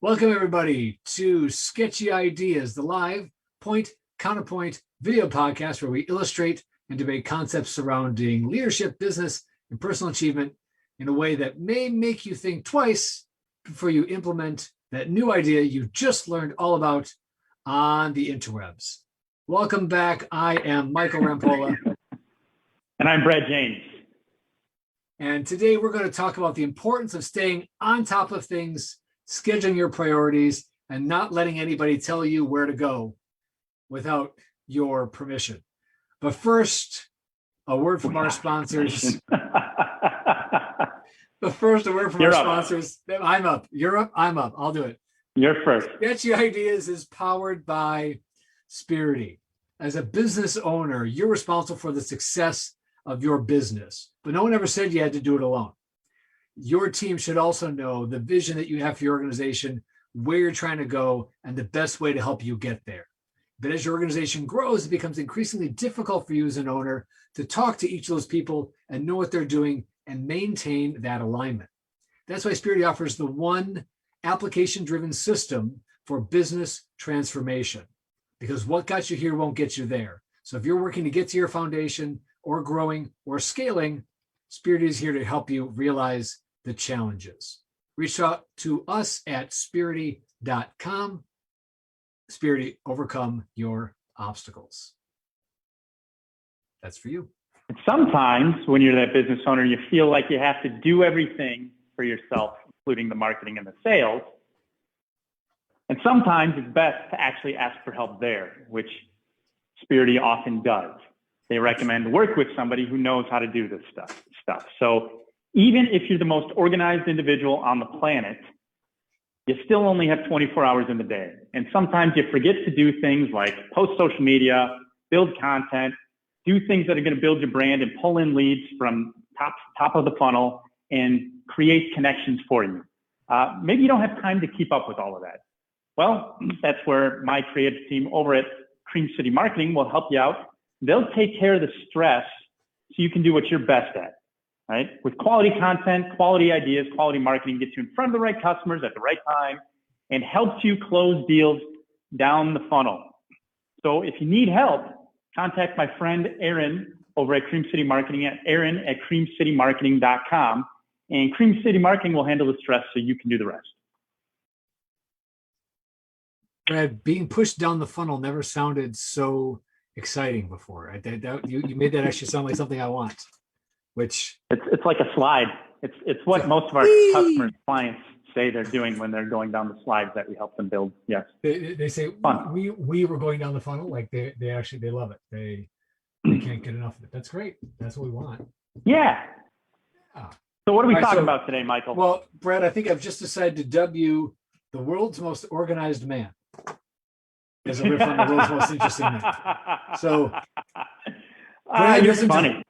Welcome, everybody, to Sketchy Ideas, the live point counterpoint video podcast where we illustrate and debate concepts surrounding leadership, business, and personal achievement in a way that may make you think twice before you implement that new idea you just learned all about on the interwebs. Welcome back. I am Michael Rampolla. And I'm Brad James. And today we're going to talk about the importance of staying on top of things, scheduling your priorities, and not letting anybody tell you where to go without your permission. But first, a word from our sponsors. Sponsors. I'm up. You're up. I'm up. I'll do it. You're first. Sketchy Ideas is powered by SPEARity. As a business owner, you're responsible for the success of your business, but no one ever said you had to do it alone. Your team should also know the vision that you have for your organization, where you're trying to go, and the best way to help you get there. But as your organization grows, it becomes increasingly difficult for you as an owner to talk to each of those people and know what they're doing and maintain that alignment. That's why SPEARity offers the one application-driven system for business transformation, because what got you here won't get you there. So if you're working to get to your foundation or growing or scaling, SPEARity is here to help you realize the challenges. Reach out to us at SPEARity.com. SPEARity, overcome your obstacles. That's for you. Sometimes when you're that business owner, you feel like you have to do everything for yourself, including the marketing and the sales. And sometimes it's best to actually ask for help there, which SPEARity often does. They recommend work with somebody who knows how to do this stuff. So even if you're the most organized individual on the planet, you still only have 24 hours in the day. And sometimes you forget to do things like post social media, build content, do things that are going to build your brand and pull in leads from top of the funnel and create connections for you. Maybe you don't have time to keep up with all of that. Well, that's where my creative team over at Cream City Marketing will help you out. They'll take care of the stress so you can do what you're best at, right? With quality content, quality ideas, quality marketing gets you in front of the right customers at the right time and helps you close deals down the funnel. So if you need help, contact my friend Aaron over at Cream City Marketing at aaron@creamcitymarketing.com, and Cream City Marketing will handle the stress so you can do the rest. Brad, being pushed down the funnel never sounded so exciting before. You made that actually sound like something I want. Which it's like a slide. It's what most of our customers, clients say they're doing when they're going down the slides that we help them build. Yes. They say fun. We were going down the funnel. Like they love it. They can't get enough of it. That's great. That's what we want. Yeah. So what are we talking about today, Michael? Well, Brad, I think I've just decided to dub you the world's most organized man. As a riff on the world's most interesting man. So Brad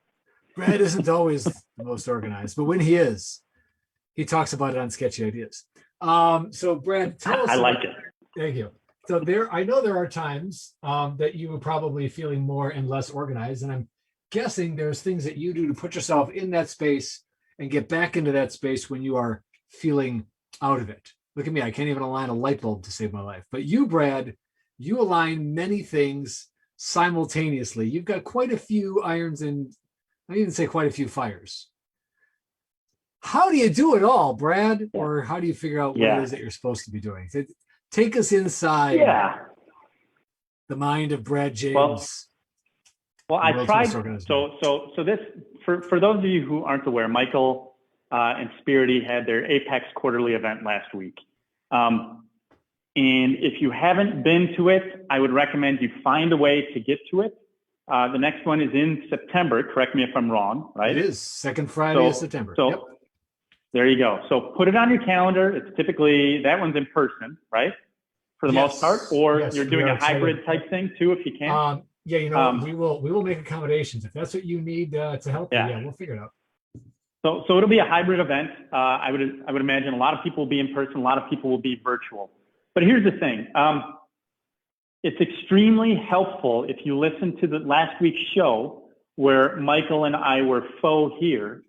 Brad isn't always the most organized, but when he is, he talks about it on Sketchy Ideas. So Brad, tell us. I like it. Thank you. So I know there are times that you are probably feeling more and less organized, and I'm guessing there's things that you do to put yourself in that space and get back into that space when you are feeling out of it. Look at me, I can't even align a light bulb to save my life. But you, Brad, you align many things simultaneously. You've got quite a few irons in, I didn't say quite a few fires. How do you do it all, Brad? Or how do you figure out what it is that you're supposed to be doing? Take us inside the mind of Brad James. Well, I tried. So this, for those of you who aren't aware, Michael and SPEARity had their Apex quarterly event last week. And if you haven't been to it, I would recommend you find a way to get to it. The next one is in September. Correct me if I'm wrong, right? It is second Friday of September. So there you go. So put it on your calendar. It's typically, that one's in person, right? For the most part, or you're doing a hybrid type thing too, if you can. We will make accommodations. If that's what you need to help you, we'll figure it out. So it'll be a hybrid event. I would imagine a lot of people will be in person, a lot of people will be virtual. But here's the thing. It's extremely helpful if you listen to the last week's show where Michael and I were faux here.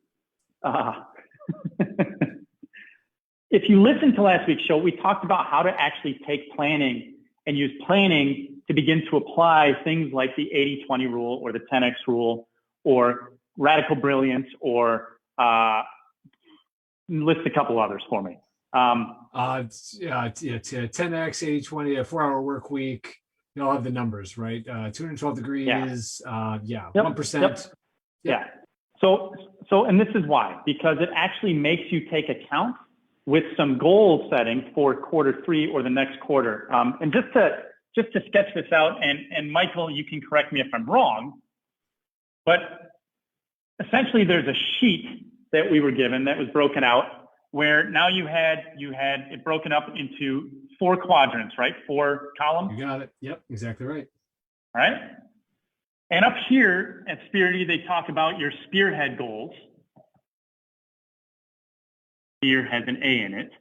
if you listen to last week's show, we talked about how to actually take planning and use planning to begin to apply things like the 80-20 rule or the 10X rule or radical brilliance or list a couple others for me. It's 10X, 80-20, a 4-hour work week. You all have the numbers, right? 212 degrees. 1%. Yep. Yeah. So, and this is why, because it actually makes you take account with some goal setting for quarter 3 or the next quarter. And just to sketch this out, and Michael, you can correct me if I'm wrong, but essentially there's a sheet that we were given that was broken out where now you had it broken up into 4 quadrants, right? 4 columns. You got it. Yep, exactly right. All right. And up here at SPEARity, they talk about your spearhead goals. Spear has an A in it.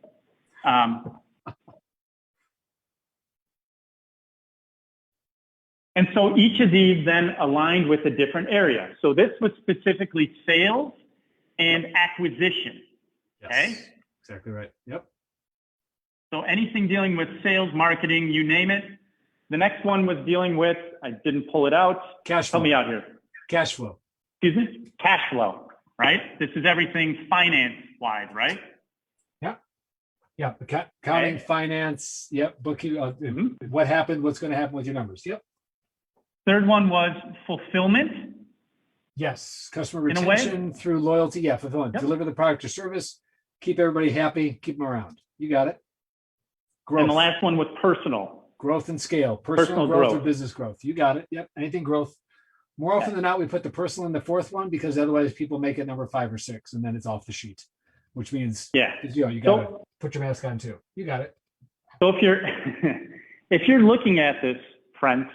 And so each of these then aligned with a different area. So this was specifically sales and acquisition. Yes, okay? Exactly right. Yep. So anything dealing with sales, marketing, you name it. The next one was dealing with, I didn't pull it out. Cash flow. Help me out here. Cash flow. Excuse me? Cash flow, right? This is everything finance-wise, right? Yeah. Accounting, Okay. finance. Yep. Bookkeeping. What happened? What's going to happen with your numbers? Yep. Third one was fulfillment. Yes. Customer In a way. retention through loyalty. Yeah. Fulfillment. Yep. Deliver the product or service. Keep everybody happy. Keep them around. You got it. Growth. And the last one was personal. Growth and scale. Personal growth or business growth. You got it. Yep. Anything growth. More often than not, we put the personal in the 4th one because otherwise people make it number 5 or 6 and then it's off the sheet, which means you got to put your mask on too. You got it. So if you're if you're looking at this, friends,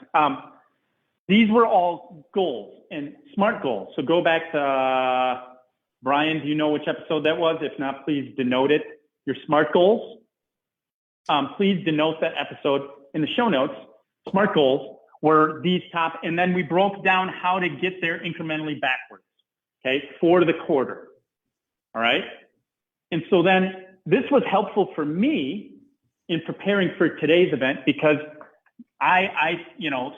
these were all goals and SMART goals. So go back to Brian. Do you know which episode that was? If not, please denote it. Your SMART goals. Please denote that episode in the show notes. SMART goals were these top, and then we broke down how to get there incrementally backwards, okay, for the quarter, all right? And so then this was helpful for me in preparing for today's event because I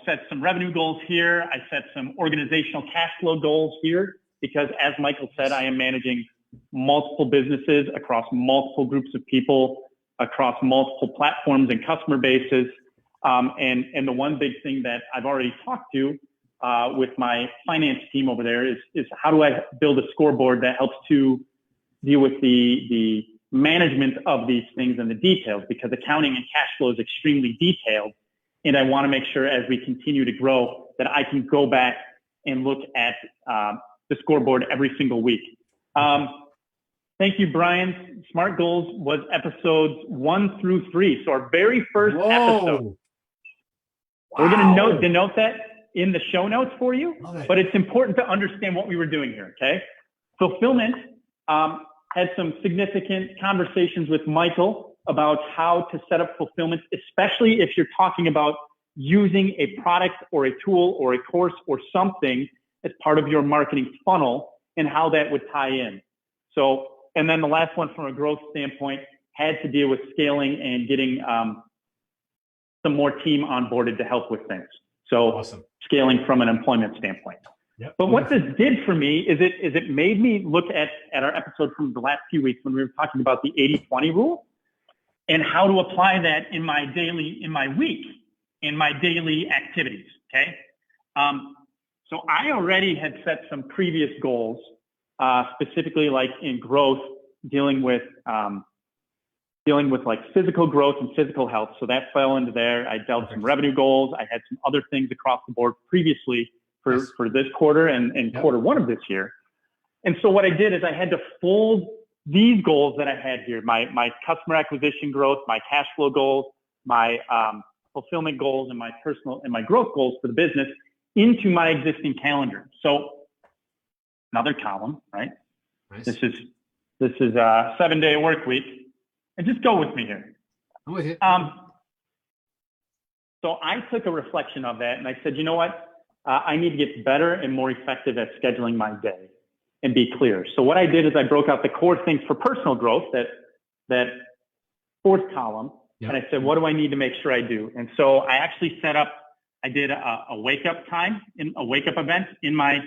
set some revenue goals here. I set some organizational cash flow goals here because as Michael said, I am managing multiple businesses across multiple groups of people, across multiple platforms and customer bases. And the one big thing that I've already talked to with my finance team over there is how do I build a scoreboard that helps to deal with the management of these things and the details, because accounting and cash flow is extremely detailed. And I want to make sure as we continue to grow that I can go back and look at the scoreboard every single week. Thank you, Brian. SMART Goals was episodes 1 through 3. So our very first episode. We're going to denote that in the show notes for you, but it's important to understand what we were doing here, okay? Fulfillment had some significant conversations with Michael about how to set up fulfillment, especially if you're talking about using a product or a tool or a course or something as part of your marketing funnel and how that would tie in. So, and then the last one from a growth standpoint had to deal with scaling and getting some more team onboarded to help with things. So scaling from an employment standpoint. Yep. But what this did for me is it made me look at our episode from the last few weeks when we were talking about the 80-20 rule and how to apply that in my daily activities. Okay. So I already had set some previous goals, specifically like in growth, dealing with like physical growth and physical health. So that fell into there. I dealt some revenue goals. I had some other things across the board previously for this quarter and quarter 1 of this year. And so what I did is I had to fold these goals that I had here, my customer acquisition growth, my cash flow goals, my fulfillment goals, and my personal and my growth goals for the business into my existing calendar. So another column, right? Nice. This is a 7-day work week. And just go with me here. I'm with you. So I took a reflection of that and I said, you know what? I need to get better and more effective at scheduling my day and be clear. So what I did is I broke out the core things for personal growth that that fourth column, Yep. and I said, what do I need to make sure I do? And so I actually I did a wake up time, a wake up event in my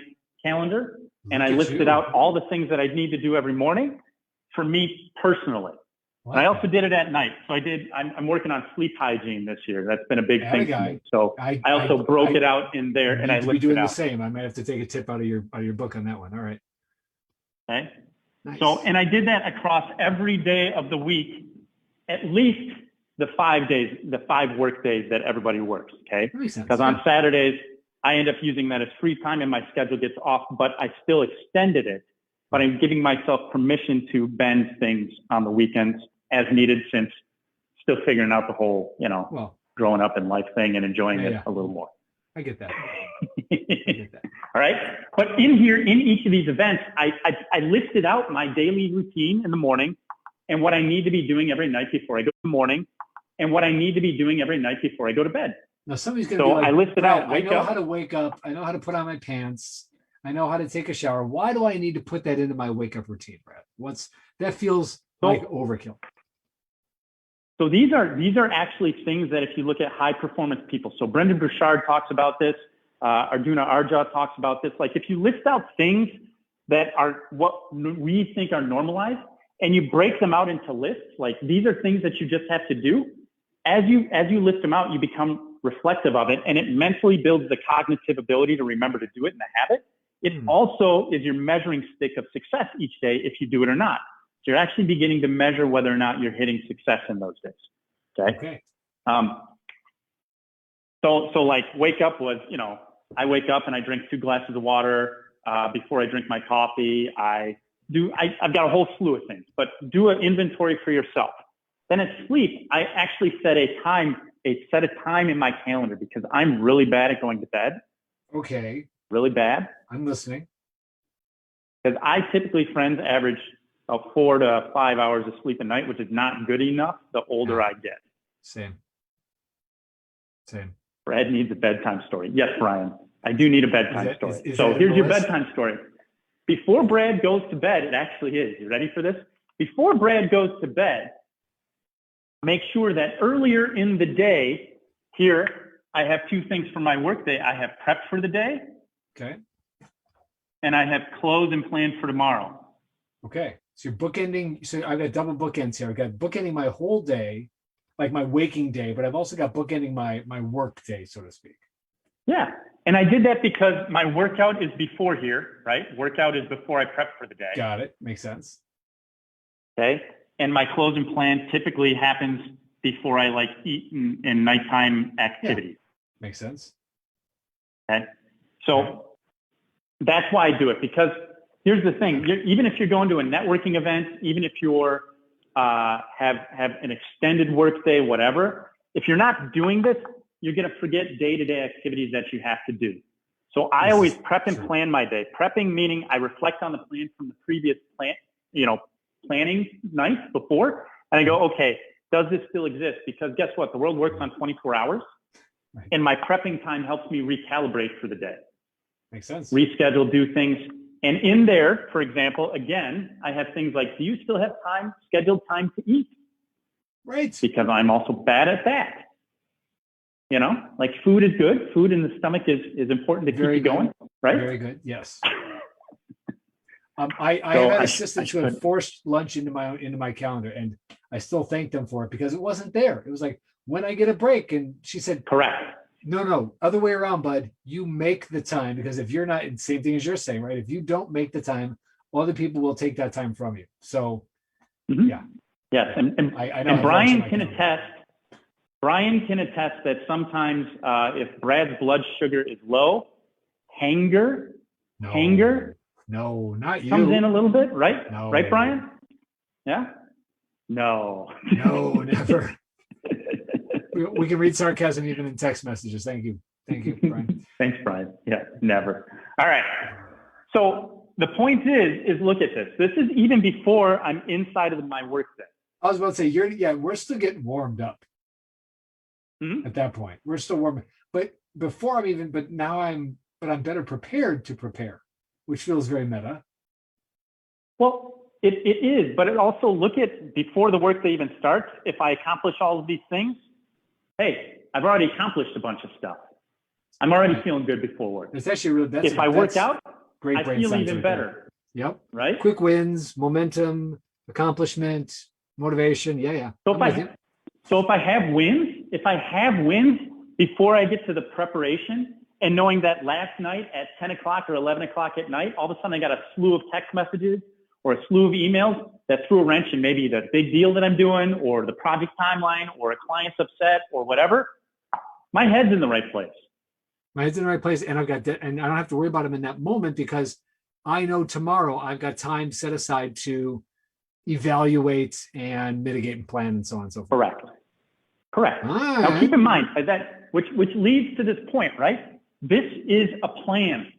calendar, and I listed out all the things that I need to do every morning for me personally. And I also did it at night. So I'm working on sleep hygiene this year. That's been a big thing for me. So I also broke it out in there, and I listed it out. Be doing the same. I might have to take a tip out of your book on that one. All right. Okay. Nice. So, and I did that across every day of the week, at least the 5 work days that everybody works. Okay. Because on Saturdays, I end up using that as free time and my schedule gets off, but I still extended it. But I'm giving myself permission to bend things on the weekends as needed, since still figuring out the whole, growing up in life thing and enjoying it a little more. I get that. All right. But in each of these events, I listed out my daily routine in the morning and what I need to be doing every night before I go to the morning and what I need to be doing every night before I go to bed. Now somebody's going to be like, I listed out, I know how to wake up. I know how to put on my pants. I know how to take a shower. Why do I need to put that into my wake up routine, Brad? That feels like overkill. So these are actually things that if you look at high performance people, so Brendan Burchard talks about this, Arduna Arja talks about this. Like if you list out things that are what we think are normalized and you break them out into lists, like these are things that you just have to do. As you list them out, you become reflective of it, and it mentally builds the cognitive ability to remember to do it in the habit. It also is your measuring stick of success each day if you do it or not. So you're actually beginning to measure whether or not you're hitting success in those days. Okay. So like wake up was, I wake up and I drink 2 glasses of water before I drink my coffee. I've got a whole slew of things, but do an inventory for yourself. Then at sleep, I actually set a time in my calendar because I'm really bad at going to bed. Okay. Really bad. I'm listening. Because I typically, friends, average about 4 to 5 hours of sleep a night, which is not good enough the older I get. Same. Brad needs a bedtime story. Yes, Brian, I do need a bedtime story. So here's your bedtime story. Before Brad goes to bed, it actually is. You ready for this? Before Brad goes to bed, make sure that earlier in the day, here, I have 2 things for my work day. I have prepped for the day. Okay. And I have closed and planned for tomorrow. Okay. So you're bookending. So I've got double bookends here. I've got bookending my whole day, like my waking day, but I've also got bookending my work day, so to speak. Yeah. And I did that because my workout is before here, right? Workout is before I prep for the day. Got it. Makes sense. Okay. And my close and plan typically happens before I eat and nighttime activities. Yeah. Makes sense. Okay. So that's why I do it, because here's the thing. Even if you're going to a networking event, even if you're have an extended work day, whatever, if you're not doing this, you're going to forget day-to-day activities that you have to do. So I always prep and plan my day. Prepping meaning I reflect on the plan from the previous planning nights before, and I go, okay, does this still exist? Because guess what? The world works on 24 hours, and my prepping time helps me recalibrate for the day. Makes sense. Reschedule, do things. And in there, for example, again, I have things like, do you still have scheduled time to eat? Right. Because I'm also bad at that. Like food is good. Food in the stomach is important to keep you going, right? Very good. Yes. I had assistants who had forced lunch into my calendar, and I still thank them for it because it wasn't there. It was like, when I get a break, and she said, correct. No, other way around, bud. You make the time, because if you're not, same thing as you're saying, right? If you don't make the time, other people will take that time from you. So, yeah. Yes, and Brian can attest. Brian can attest that sometimes if Brad's blood sugar is low, hanger, no, not you, comes in a little bit, right? No. Right, Brian? Yeah. No, never. We can read sarcasm even in text messages. Thank you, Brian. Thanks, Brian. Yeah, never. All right. So the point is look at this. This is even before I'm inside of my work day. I was about to say, we're still getting warmed up. At that point, we're still warm. But before I'm better prepared to prepare, which feels very meta. Well, It is, but it also look at before the workday even starts, if I accomplish all of these things, hey, I've already accomplished a bunch of stuff. I'm already feeling good before work. It's actually really, If I work out, great I brain feel science even right there. better. Yep. Right? Quick wins, momentum, accomplishment, motivation. Yeah. So if I have wins before I get to the preparation, and knowing that last night at 10 o'clock or 11 o'clock at night, all of a sudden I got a slew of text messages or a slew of emails that threw a wrench in maybe the big deal that I'm doing or the project timeline or a client's upset or whatever, my head's in the right place. My head's in the right place, and I've got that, and I don't have to worry about them in that moment because I know tomorrow I've got time set aside to evaluate and mitigate and plan and so on and so forth. Correct. Now keep in mind that which leads to this point, right? This is a plan.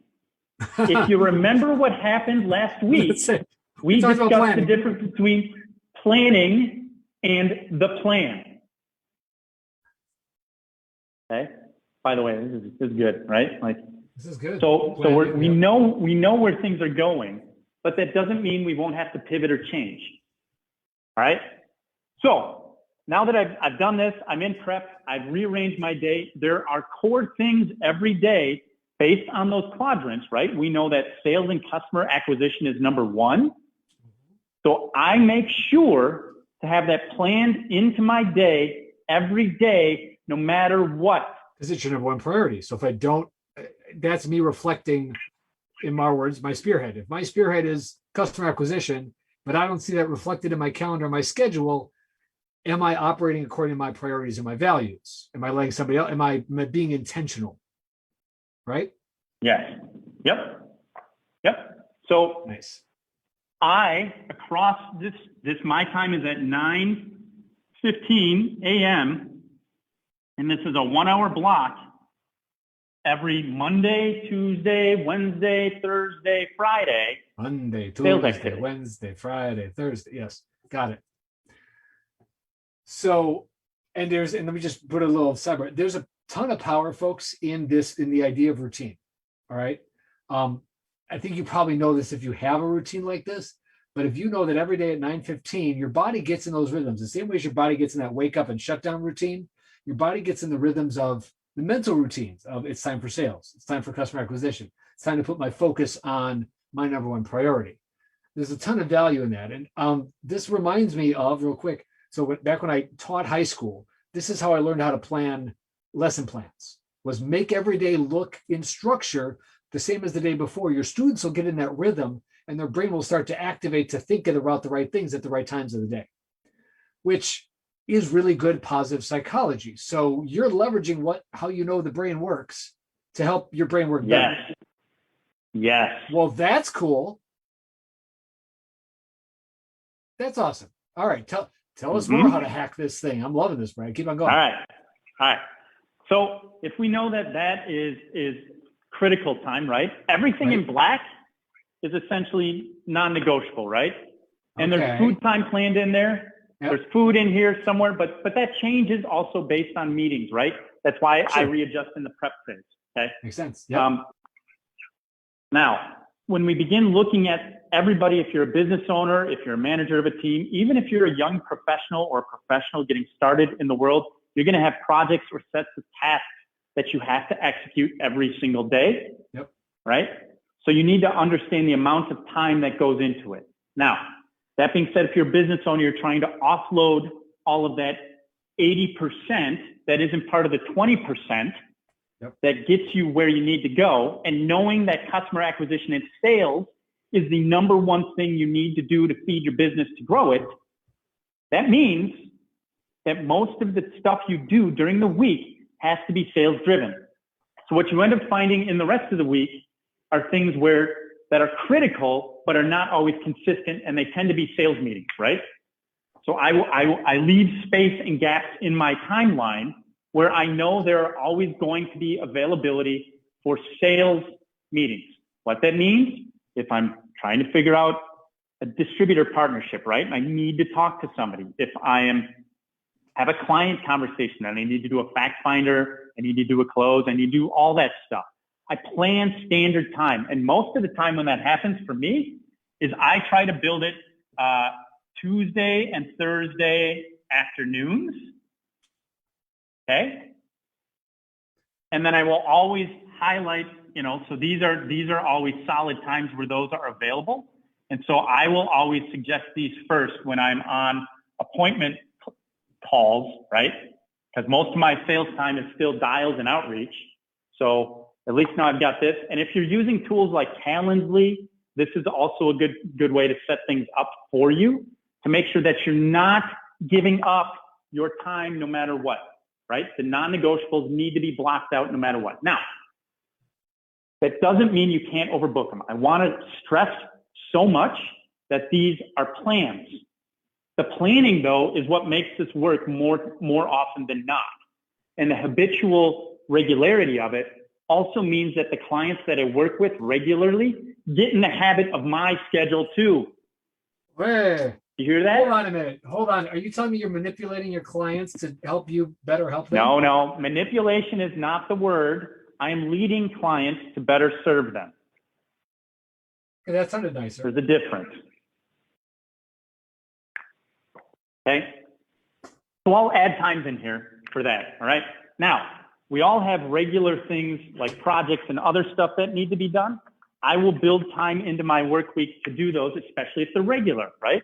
If you remember what happened last week, we discussed the difference between planning and the plan. Okay. By the way, this is good, right? Like this is good. So we know where things are going, but that doesn't mean we won't have to pivot or change. All right. So now that I've done this, I'm in prep. I've rearranged my day. There are core things every day based on those quadrants, right? We know that sales and customer acquisition is number one. So I make sure to have that planned into my day every day, no matter what. This is your number one priority. So if I don't, that's me reflecting, in my words, my spearhead. If my spearhead is customer acquisition, but I don't see that reflected in my calendar, my schedule, am I operating according to my priorities and my values? Am I letting somebody else, am I being intentional? Right? Yes. Yep. So nice. Across this my time is at 9:15 a.m. and this is a 1 hour block every Monday, Tuesday, Wednesday, Thursday, Friday. Monday, Tuesday, Wednesday, Friday, Thursday. Yes. Got it. So, and let me just put a little sidebar. There's a ton of power, folks, in the idea of routine. All right. I think you probably know this if you have a routine like this, but if you know that every day at 9:15, your body gets in those rhythms, the same way as your body gets in that wake up and shut down routine, your body gets in the rhythms of the mental routines of it's time for sales. It's time for customer acquisition. It's time to put my focus on my number one priority. There's a ton of value in that. And this reminds me of, real quick, so back when I taught high school, this is how I learned how to plan lesson plans, was make every day look in structure the same as the day before. Your students will get in that rhythm and their brain will start to activate to think about the right things at the right times of the day, which is really good positive psychology. So you're leveraging how you know the brain works to help your brain work better. Yes. Well, that's cool. That's awesome. All right. Tell us more how to hack this thing. I'm loving this, Brian. Keep on going. All right. So if we know that is critical time, right? Everything in black is essentially non-negotiable, right? And there's food time planned in there. Yep. There's food in here somewhere, but that changes also based on meetings, right? That's why I readjust in the prep phase. Okay. Makes sense. Yep. Now, when we begin looking at everybody, if you're a business owner, if you're a manager of a team, even if you're a young professional or a professional getting started in the world, you're going to have projects or sets of tasks that you have to execute every single day. Yep. Right? So you need to understand the amount of time that goes into it. Now, that being said, if you're a business owner, you're trying to offload all of that 80% that isn't part of the 20% that gets you where you need to go, and knowing that customer acquisition and sales is the number one thing you need to do to feed your business to grow it, that means that most of the stuff you do during the week has to be sales driven. So what you end up finding in the rest of the week are things that are critical, but are not always consistent, and they tend to be sales meetings, right? So I leave space and gaps in my timeline where I know there are always going to be availability for sales meetings. What that means, if I'm trying to figure out a distributor partnership, right? And I need to talk to somebody. If I have a client conversation and I need to do a fact finder, I need to do a close, I need to do all that stuff. I plan standard time. And most of the time when that happens for me is I try to build it Tuesday and Thursday afternoons. Okay. And then I will always highlight, you know, so these are always solid times where those are available. And so I will always suggest these first when I'm on appointment calls, right? Because most of my sales time is still dials and outreach. So at least now I've got this. And if you're using tools like Calendly, this is also a good way to set things up for you to make sure that you're not giving up your time no matter what, right? The non-negotiables need to be blocked out no matter what. Now, that doesn't mean you can't overbook them. I want to stress so much that these are plans. The planning, though, is what makes this work more often than not. And the habitual regularity of it also means that the clients that I work with regularly get in the habit of my schedule too. Wait, you hear that? hold on a minute. Hold on. Are you telling me you're manipulating your clients to help you better help them? No. Manipulation is not the word. I am leading clients to better serve them. Okay, that sounded nicer. There's a difference. Okay. So I'll add times in here for that. All right. Now, we all have regular things like projects and other stuff that need to be done. I will build time into my work week to do those, especially if they're regular, right?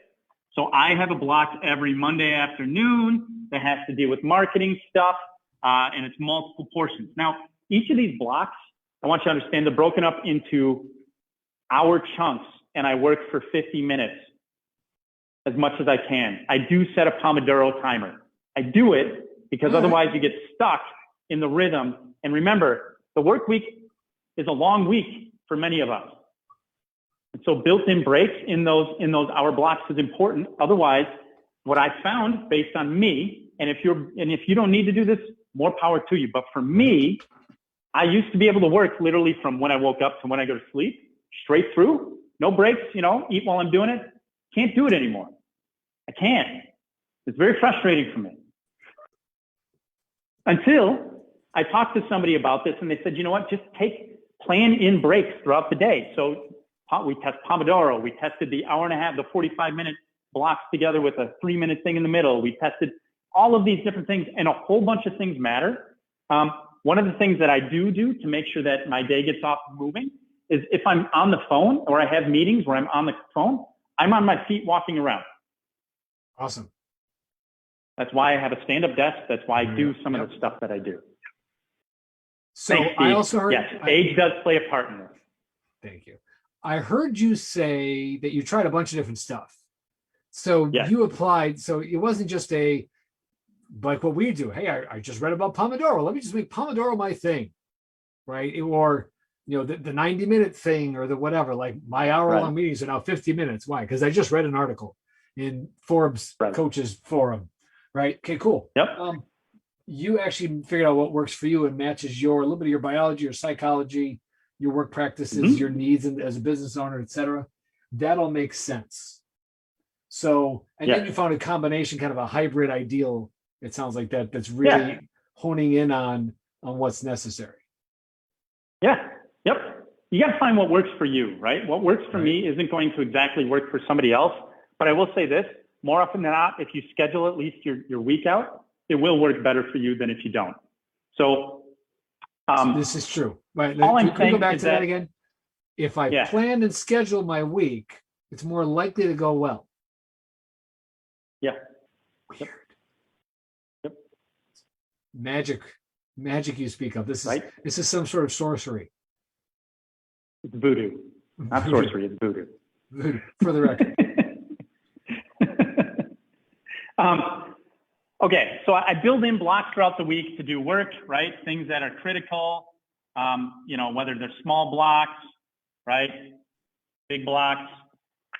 So I have a block every Monday afternoon that has to deal with marketing stuff, and it's multiple portions. Now, each of these blocks, I want you to understand, they're broken up into hour chunks, and I work for 50 minutes as much as I can. I do set a Pomodoro timer. I do it because otherwise you get stuck in the rhythm. And remember, the work week is a long week for many of us. And so built-in breaks in those hour blocks is important. Otherwise, what I found based on me, and if you don't need to do this, more power to you. But for me, I used to be able to work literally from when I woke up to when I go to sleep, straight through, no breaks, you know, eat while I'm doing it. Can't do it anymore. I can't. It's very frustrating for me. Until I talked to somebody about this and they said, you know what, just plan in breaks throughout the day. So we test Pomodoro. We tested the hour and a half, the 45-minute blocks together with a 3-minute thing in the middle. We tested all of these different things, and a whole bunch of things matter. One of the things that I do to make sure that my day gets off moving is if I'm on the phone or I have meetings where I'm on the phone, I'm on my feet walking around. Awesome. That's why I have a stand-up desk. That's why I do some of the stuff that I do. So Thanks, I also heard, yes, age does play a part in this. Thank you. I heard you say that you tried a bunch of different stuff. So you applied. So it wasn't just like what we do. Hey, I just read about Pomodoro. Let me just make Pomodoro my thing, right? Or, you know, the 90-minute thing or the whatever, like my hour-long meetings are now 50 minutes. Why? Because I just read an article in Forbes Coaches Forum, right? Okay, cool. Yep. You actually figured out what works for you and matches a little bit of your biology, your psychology, your work practices, your needs as a business owner, et cetera. That'll make sense. So, and then you found a combination, kind of a hybrid ideal. It sounds like that's really honing in on what's necessary. Yeah. Yep. You got to find what works for you, right? What works for me isn't going to exactly work for somebody else. But I will say this, more often than not, if you schedule at least your week out, it will work better for you than if you don't. So this is true. Right. All I'm Can we saying go back is to that again? If I plan and schedule my week, it's more likely to go well. Yeah. Weird. Yep. Magic you speak of. This is some sort of sorcery. It's voodoo. Not sorcery, it's voodoo. Voodoo, for the record. Okay, so I build in blocks throughout the week to do work, right? Things that are critical, you know, whether they're small blocks, right? Big blocks,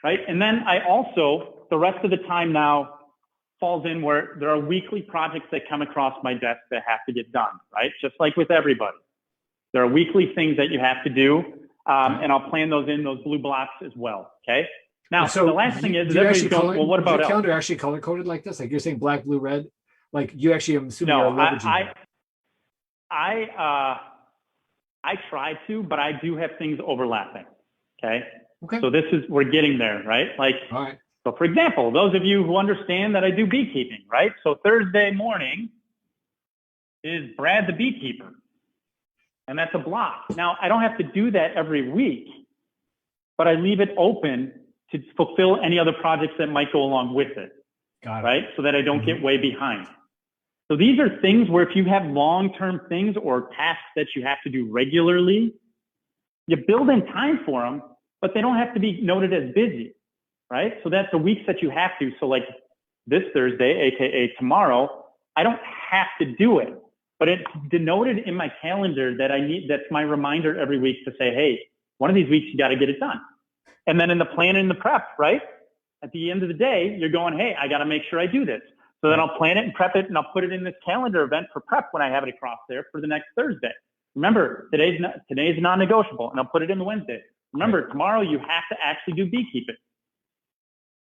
right? And then I also, the rest of the time now falls in where there are weekly projects that come across my desk that have to get done, right? Just like with everybody. There are weekly things that you have to do, and I'll plan those in those blue blocks as well, okay? Now, so the last thing is everybody's going, well, what about else? Is your calendar actually color-coded like this? Like you're saying black, blue, red? Like you actually, I'm assuming you're leveraging I try to, but I do have things overlapping, okay? Okay. So we're getting there, right? Like So for example, those of you who understand that I do beekeeping, right? So Thursday morning is Brad the beekeeper. And that's a block. Now, I don't have to do that every week, but I leave it open to fulfill any other projects that might go along with it, right? So that I don't get way behind. So these are things where if you have long-term things or tasks that you have to do regularly, you build in time for them, but they don't have to be noted as busy, right? So that's the weeks that you have to. So like this Thursday, AKA tomorrow, I don't have to do it, but it's denoted in my calendar that I need, that's my reminder every week to say, hey, one of these weeks you got to get it done. And then in the plan and the prep, right? At the end of the day, you're going, hey, I got to make sure I do this. So then I'll plan it and prep it, and I'll put it in this calendar event for prep when I have it across there for the next Thursday. Remember, today's non-negotiable, and I'll put it in the Wednesday. Remember, tomorrow you have to actually do beekeeping.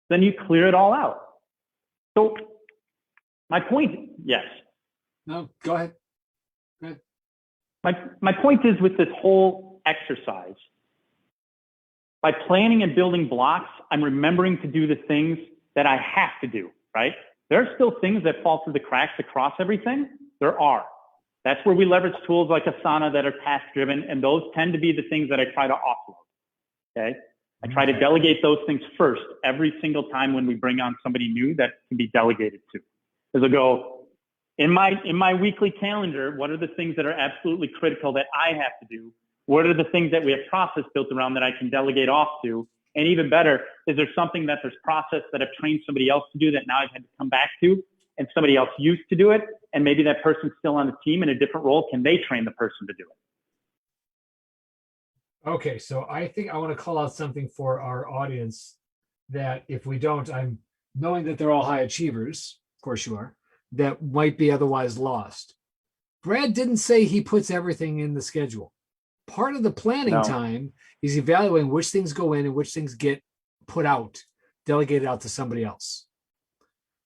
Then you clear it all out. So my point, yes. No, go ahead. My point is with this whole exercise, by planning and building blocks, I'm remembering to do the things that I have to do, right? There are still things that fall through the cracks across everything. There are. That's where we leverage tools like Asana that are task driven, and those tend to be the things that I try to offload, okay? I try to delegate those things first every single time when we bring on somebody new that can be delegated to. Because I'll go, in my weekly calendar, what are the things that are absolutely critical that I have to do? What are the things that we have process built around that I can delegate off to? And even better, is there something that there's process that I've trained somebody else to do that now I've had to come back to and somebody else used to do it? And maybe that person's still on the team in a different role. Can they train the person to do it? Okay, so I think I want to call out something for our audience that if we don't, I'm knowing that they're all high achievers, of course you are, that might be otherwise lost. Brad didn't say he puts everything in the schedule. Part of the planning time is evaluating which things go in and which things get put out, delegated out to somebody else.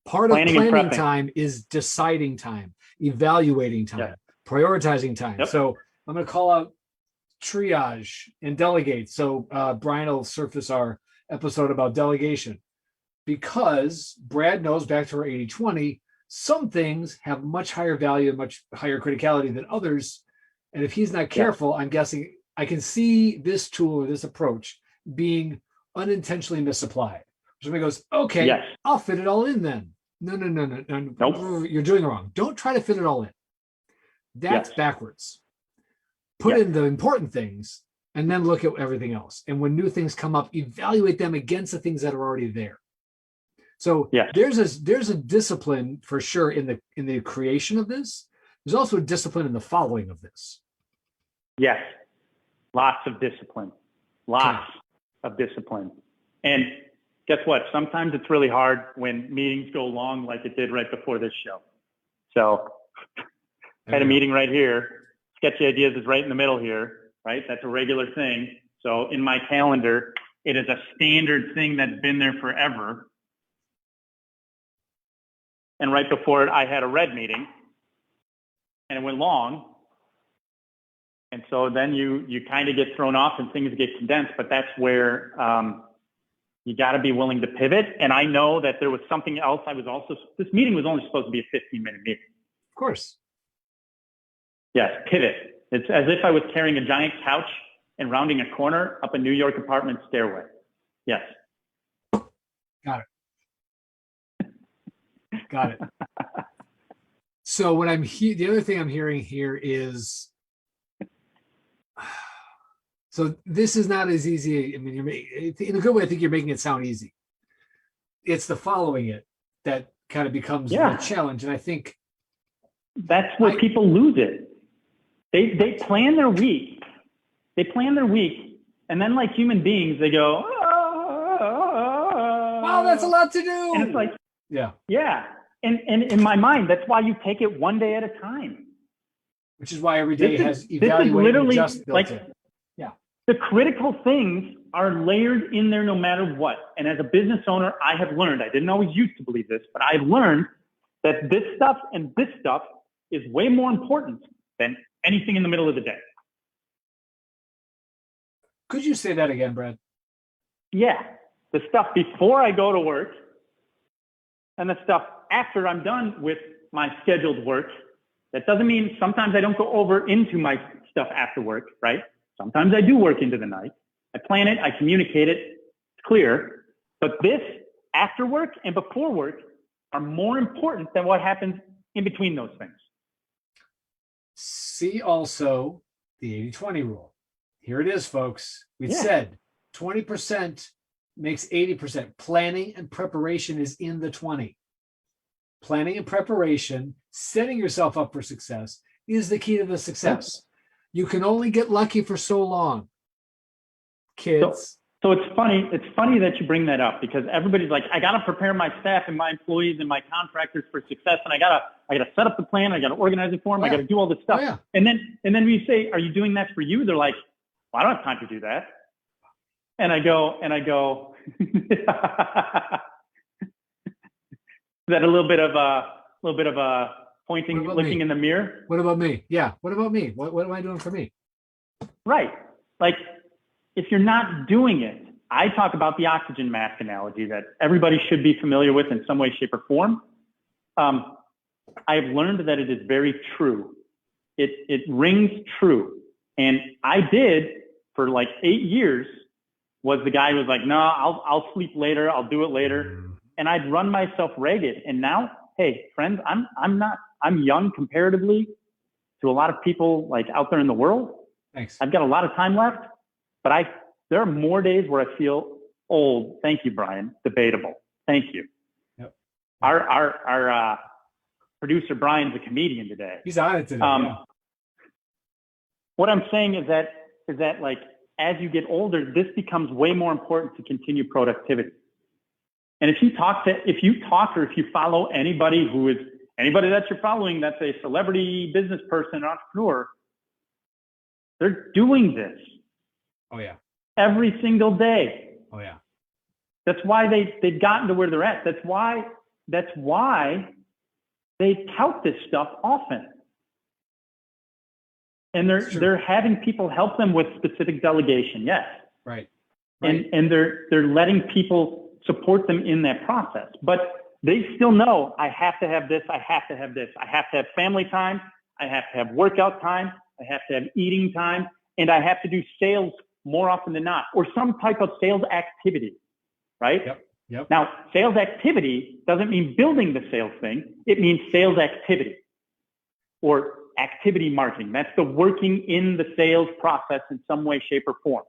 Part of planning time is deciding time, evaluating time, prioritizing time. So I'm going to call out triage and delegate. So Brian will surface our episode about delegation because Brad knows, back to our 80-20, some things have much higher value and much higher criticality than others. And if he's not careful, I'm guessing I can see this tool or this approach being unintentionally misapplied. Somebody goes, okay, I'll fit it all in then. No. Nope. You're doing it wrong. Don't try to fit it all in. That's backwards. Put in the important things and then look at everything else. And when new things come up, evaluate them against the things that are already there. So there's a discipline for sure in the creation of this. There's also a discipline in the following of this. Yes, lots of discipline, of discipline. And guess what? Sometimes it's really hard when meetings go long like it did right before this show. So I had a meeting right here. Sketchy Ideas is right in the middle here, right? That's a regular thing. So in my calendar, it is a standard thing that's been there forever. And right before it, I had a red meeting. And it went long. And so then you kind of get thrown off and things get condensed, but that's where you got to be willing to pivot. And I know that there was something else. This meeting was only supposed to be a 15-minute meeting. Of course. Yes, pivot. It's as if I was carrying a giant couch and rounding a corner up a New York apartment stairway. Yes. Got it. So what the other thing I'm hearing here is, so this is not as easy. I mean, in a good way, I think you're making it sound easy. It's the following it that kind of becomes the challenge. And I think that's where people lose it. They plan their week. And then like human beings, they go, wow, that's a lot to do. And it's like, yeah. And in my mind, that's why you take it one day at a time. Which is why every day has evaluate and adjust built in. The critical things are layered in there no matter what. And as a business owner, I have learned, I didn't always used to believe this, but I've learned that this stuff and this stuff is way more important than anything in the middle of the day. Could you say that again, Brad? Yeah. the stuff before I go to work and the stuff after I'm done with my scheduled work. That doesn't mean sometimes I don't go over into my stuff after work, right? Sometimes I do work into the night. I plan it, I communicate it, it's clear. But this after work and before work are more important than what happens in between those things. See also the 80-20 rule. Here it is, folks. We said 20% makes 80%. Planning and preparation is in the 20. Planning and preparation, setting yourself up for success is the key to the success. You can only get lucky for so long, kids. So it's funny that you bring that up, because everybody's like, I got to prepare my staff and my employees and my contractors for success. And I got to set up the plan. I got to organize it for them. I got to do all this stuff. And then we say, are you doing that for you? They're like, well, I don't have time to do that. And I go, is that a little bit of a pointing, looking in the mirror? What about me? Yeah. What about me? What am I doing for me? Right. Like, if you're not doing it, I talk about the oxygen mask analogy that everybody should be familiar with in some way, shape, or form. I've learned that it is very true. It rings true. And I did for like 8 years, was the guy who was like, no, I'll sleep later. I'll do it later. And I'd run myself ragged. And now, hey, friends, I'm young comparatively to a lot of people like out there in the world. Thanks. I've got a lot of time left, but there are more days where I feel old. Thank you, Brian. Debatable. Thank you. Yep. Our producer, Brian's a comedian today. He's on it today. What I'm saying is that like, as you get older, this becomes way more important to continue productivity. And if you talk or if you follow anybody that you're following, that's a celebrity, business person, entrepreneur, they're doing this. Oh yeah. Every single day. Oh yeah. That's why they've gotten to where they're at. That's why they tout this stuff often. And they're having people help them with specific delegation. Yes. Right. And they're letting people support them in that process. But they still know, I have to have this, I have to have this. I have to have family time, I have to have workout time, I have to have eating time, and I have to do sales more often than not, or some type of sales activity, right? Yep. Now, sales activity doesn't mean building the sales thing. It means sales activity or activity marketing. That's the working in the sales process in some way, shape, or form.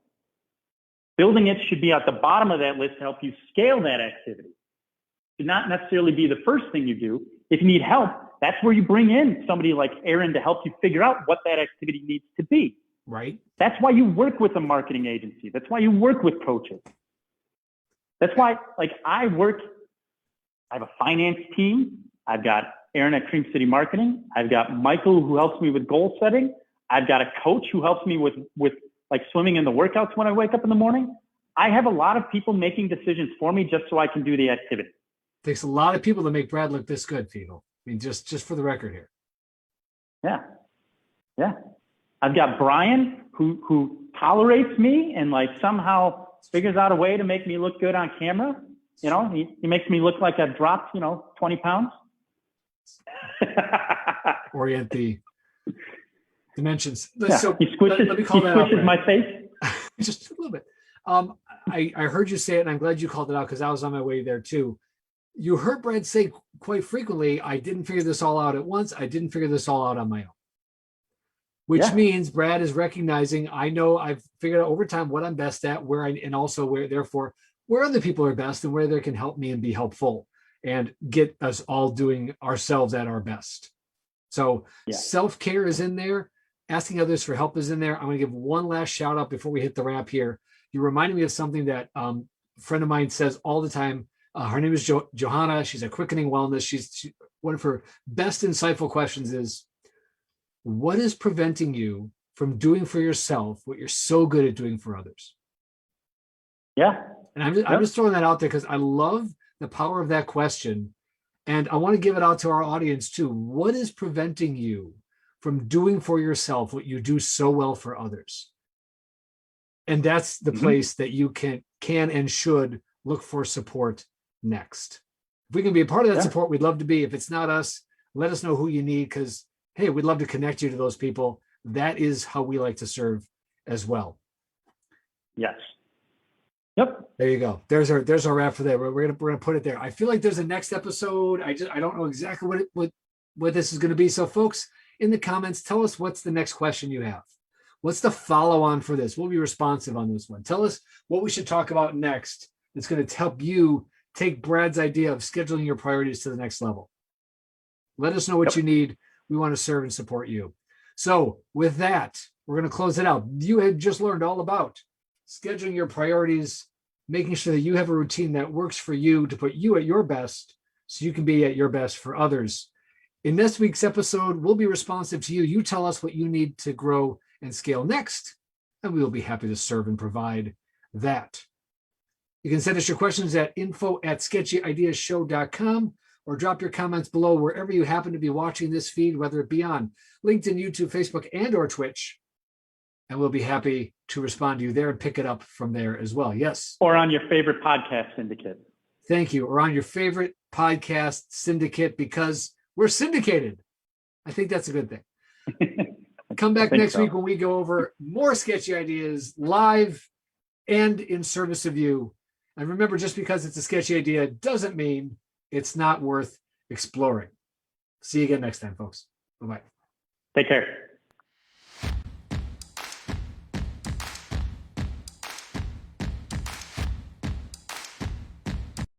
Building it should be at the bottom of that list to help you scale that activity. It should not necessarily be the first thing you do. If you need help, that's where you bring in somebody like Aaron to help you figure out what that activity needs to be. Right. That's why you work with a marketing agency. That's why you work with coaches. That's why, like, I have a finance team. I've got Aaron at Cream City Marketing. I've got Michael who helps me with goal setting. I've got a coach who helps me with like swimming in the workouts when I wake up in the morning. I have a lot of people making decisions for me just so I can do the activity. Takes a lot of people to make Brad look this good, Fiegel. I mean, just for the record here. Yeah. I've got Brian who tolerates me and like somehow figures out a way to make me look good on camera. You know, he makes me look like I've dropped, 20 pounds. Orient the dimensions. Yeah, so he squishes my face. Just a little bit. I heard you say it, and I'm glad you called it out because I was on my way there too. You heard Brad say quite frequently, I didn't figure this all out at once. I didn't figure this all out on my own. Which means Brad is recognizing, I know I've figured out over time what I'm best at, and also where other people are best and where they can help me and be helpful and get us all doing ourselves at our best. So self-care is in there. Asking others for help is in there. I'm going to give one last shout out before we hit the wrap here. You reminded me of something that a friend of mine says all the time. Her name is Johanna. She's at Quickening Wellness. She one of her best insightful questions is, what is preventing you from doing for yourself what you're so good at doing for others? Yeah. And I'm just throwing that out there because I love the power of that question. And I want to give it out to our audience too. What is preventing you from doing for yourself what you do so well for others? And that's the place that you can and should look for support next. If we can be a part of that support, we'd love to be. If it's not us, let us know who you need, because, hey, we'd love to connect you to those people. That is how we like to serve as well. Yes. Yep. There you go. There's our wrap for that. We're gonna put it there. I feel like there's a next episode. I don't know exactly what this is going to be. So, folks, in the comments, tell us what's the next question you have. What's the follow on for this? We'll be responsive on this one. Tell us what we should talk about next. That's going to help you take Brad's idea of scheduling your priorities to the next level. Let us know what you need. We want to serve and support you. So with that, we're going to close it out. You had just learned all about scheduling your priorities, making sure that you have a routine that works for you to put you at your best so you can be at your best for others. In this week's episode, we'll be responsive to you. You tell us what you need to grow and scale next, and we will be happy to serve and provide that. You can send us your questions at info@sketchyideasshow.com or drop your comments below wherever you happen to be watching this feed, whether it be on LinkedIn, YouTube, Facebook, and or Twitch. And we'll be happy to respond to you there and pick it up from there as well. Yes. Or on your favorite podcast syndicate. Thank you. Or on your favorite podcast syndicate, because we're syndicated. I think that's a good thing. Come back next week when we go over more sketchy ideas live and in service of you. And remember, just because it's a sketchy idea doesn't mean it's not worth exploring. See you again next time, folks. Bye-bye. Take care.